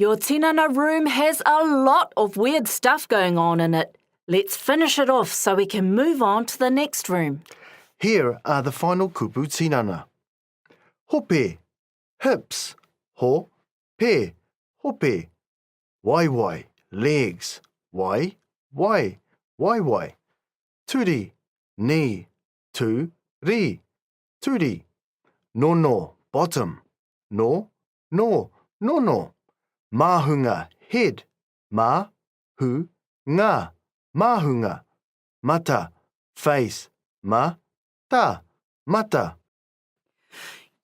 Your tinana room has a lot of weird stuff going on in it. Let's finish it off so we can move on to the next room. Here are the final kupu tinana. Hope, hips. Ho, pe, hope. Waiwai, legs. Wai, waiwai. Turi, knee. Tu, ri, turi. No, bottom. No, no. Mahunga, head. Ma, hu, nga. Mahunga. Mata, face. Ma, ta, mata.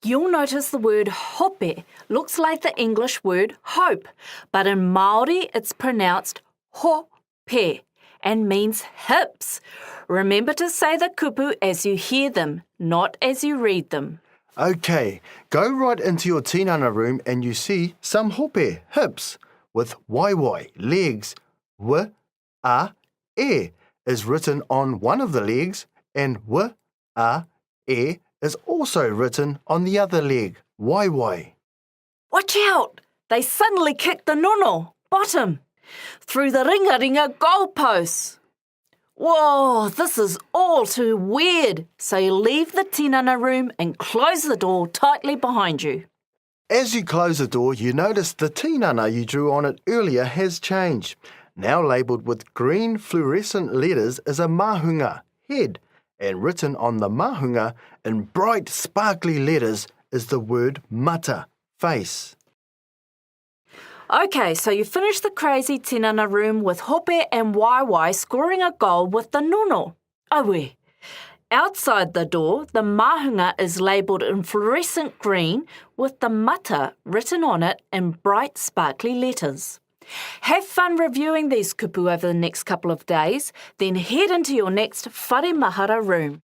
You'll notice the word hope looks like the English word hope, but in Māori it's pronounced hope and means hips. Remember to say the kupu as you hear them, not as you read them. Okay, go right into your tinana room and you see some hope, hips, with waiwai, legs. W, a, e is written on one of the legs and w, a, e is also written on the other leg, waiwai. Watch out! They suddenly kicked the nono, bottom, through the ringa goalposts. Whoa, this is all too weird, so you leave the tinana room and close the door tightly behind you. As you close the door, you notice the tinana you drew on it earlier has changed. Now labelled with green fluorescent letters is a mahunga, head, and written on the mahunga in bright sparkly letters is the word mata, face. Okay, so you finished the crazy tinana room with Hope and Waiwai scoring a goal with the nono. Awe. Outside the door, the mahunga is labelled in fluorescent green with the mata written on it in bright sparkly letters. Have fun reviewing these kupu over the next couple of days, then head into your next whare mahara room.